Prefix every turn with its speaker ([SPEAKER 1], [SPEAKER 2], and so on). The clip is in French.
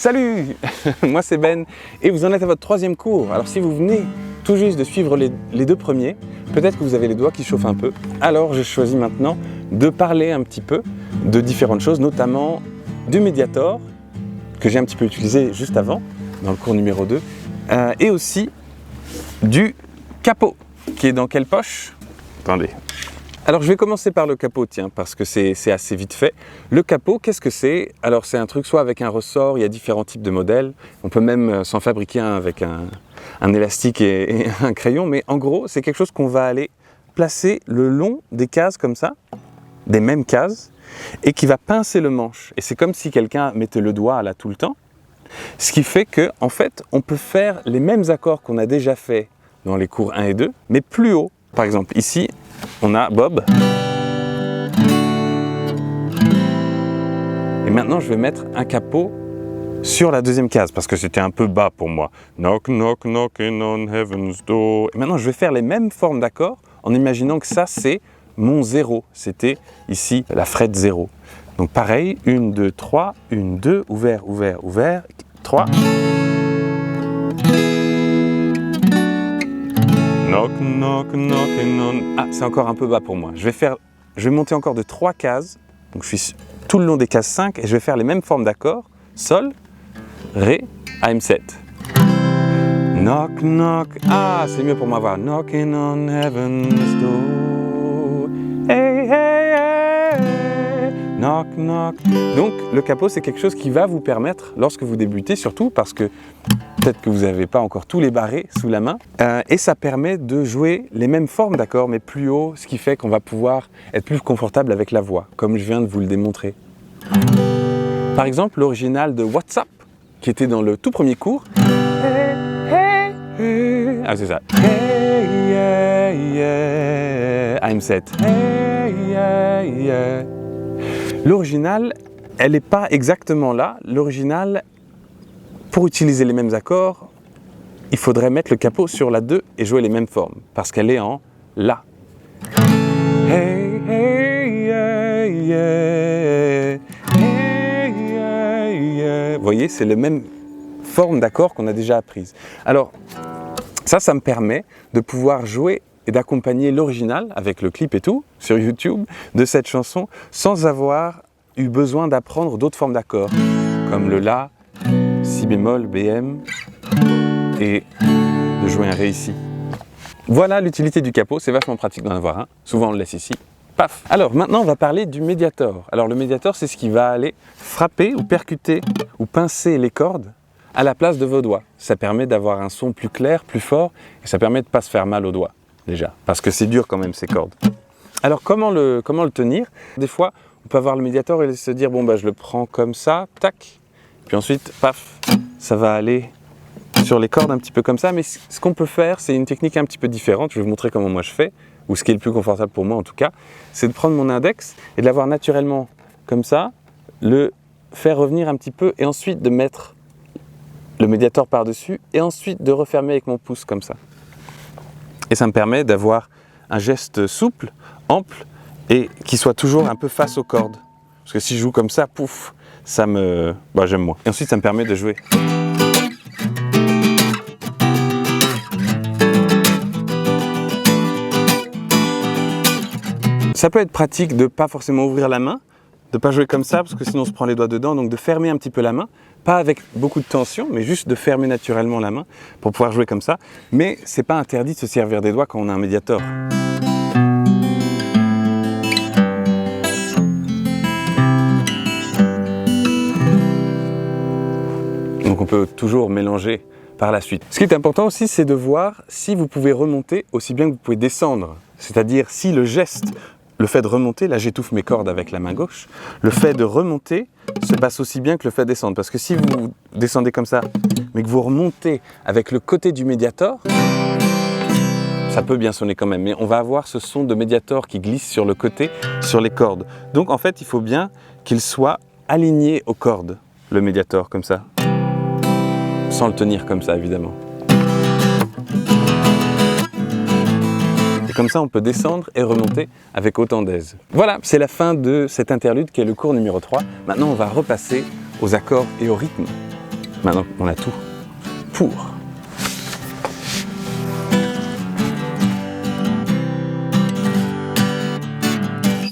[SPEAKER 1] Salut, moi c'est Ben et vous en êtes à votre troisième cours. Alors si vous venez tout juste de suivre les deux premiers, peut-être que vous avez les doigts qui chauffent un peu. Alors j'ai choisi maintenant de parler un petit peu de différentes choses, notamment du Mediator, que j'ai un petit peu utilisé juste avant, dans le cours numéro 2, et aussi du capot, qui est dans quelle poche? Attendez. Alors je vais commencer par le capot, tiens, parce que c'est assez vite fait. Le capot, qu'est-ce que c'est? Alors c'est un truc soit avec un ressort, il y a différents types de modèles. On peut même s'en fabriquer un avec un élastique et un crayon, mais en gros c'est quelque chose qu'on va aller placer le long des cases comme ça, des mêmes cases, et qui va pincer le manche. Et c'est comme si quelqu'un mettait le doigt là tout le temps. Ce qui fait que, en fait, on peut faire les mêmes accords qu'on a déjà fait dans les cours 1 et 2, mais plus haut. Par exemple, ici, on a Bob. Et maintenant, je vais mettre un capot sur la deuxième case, parce que c'était un peu bas pour moi. Knock, knock, knocking on heaven's door. Et maintenant, je vais faire les mêmes formes d'accords, en imaginant que ça, c'est mon 0. C'était ici la fret 0. Donc pareil, 1, 2, 3, 1, 2, ouvert, ouvert, ouvert, 3. Knock, knock, knocking on... Ah, c'est encore un peu bas pour moi. Je vais monter encore de 3 cases. Donc je suis tout le long des cases 5 et je vais faire les mêmes formes d'accords. Sol, Ré, AM7. Knock, knock. Ah, c'est mieux pour moi voir. Knocking on heaven's door. Hey, hey, hey. Knock, knock. Donc, le capot, c'est quelque chose qui va vous permettre, lorsque vous débutez, surtout parce que peut-être que vous n'avez pas encore tous les barrés sous la main, et ça permet de jouer les mêmes formes d'accords, mais plus haut, ce qui fait qu'on va pouvoir être plus confortable avec la voix, comme je viens de vous le démontrer. Par exemple, l'original de WhatsApp, qui était dans le tout premier cours. Hey, hey, hey. Ah, c'est ça. Hey, yeah, yeah. I'm set. Hey, yeah, yeah. L'original, elle n'est pas exactement là. L'original, pour utiliser les mêmes accords, il faudrait mettre le capot sur la 2 et jouer les mêmes formes, parce qu'elle est en La. Hey, hey, yeah, yeah. Hey, yeah, yeah. Vous voyez, c'est la même forme d'accords qu'on a déjà apprises. Alors, ça me permet de pouvoir jouer et d'accompagner l'original, avec le clip et tout, sur YouTube, de cette chanson, sans avoir eu besoin d'apprendre d'autres formes d'accords, comme le La, Si bémol, BM, et de jouer un Ré ici. Voilà l'utilité du capot, c'est vachement pratique d'en avoir un. Souvent on le laisse ici. Paf! Alors maintenant on va parler du Mediator. Alors le Mediator, c'est ce qui va aller frapper ou percuter ou pincer les cordes à la place de vos doigts. Ça permet d'avoir un son plus clair, plus fort, et ça permet de ne pas se faire mal aux doigts, déjà. Parce que c'est dur quand même ces cordes. Alors comment le tenir? Des fois, on peut avoir le Mediator et se dire, bon bah je le prends comme ça, tac. Puis ensuite, paf, ça va aller sur les cordes un petit peu comme ça. Mais ce qu'on peut faire, c'est une technique un petit peu différente. Je vais vous montrer comment moi je fais, ou ce qui est le plus confortable pour moi en tout cas. C'est de prendre mon index et de l'avoir naturellement comme ça, le faire revenir un petit peu et ensuite de mettre le Mediator par-dessus et ensuite de refermer avec mon pouce comme ça. Et ça me permet d'avoir un geste souple, ample et qui soit toujours un peu face aux cordes. Parce que si je joue comme ça, pouf, j'aime moins. Et ensuite, ça me permet de jouer. Ça peut être pratique de ne pas forcément ouvrir la main, de ne pas jouer comme ça, parce que sinon on se prend les doigts dedans, donc de fermer un petit peu la main, pas avec beaucoup de tension, mais juste de fermer naturellement la main pour pouvoir jouer comme ça. Mais c'est pas interdit de se servir des doigts quand on a un Mediator. Donc on peut toujours mélanger par la suite. Ce qui est important aussi, c'est de voir si vous pouvez remonter aussi bien que vous pouvez descendre. C'est-à-dire si le geste, le fait de remonter, là j'étouffe mes cordes avec la main gauche, le fait de remonter se passe aussi bien que le fait de descendre. Parce que si vous descendez comme ça, mais que vous remontez avec le côté du Mediator, ça peut bien sonner quand même, mais on va avoir ce son de Mediator qui glisse sur le côté, sur les cordes. Donc en fait, il faut bien qu'il soit aligné aux cordes, le Mediator, comme ça. Sans le tenir comme ça, évidemment. Et comme ça, on peut descendre et remonter avec autant d'aise. Voilà, c'est la fin de cet interlude qui est le cours numéro 3. Maintenant, on va repasser aux accords et au rythme. Maintenant, on a tout pour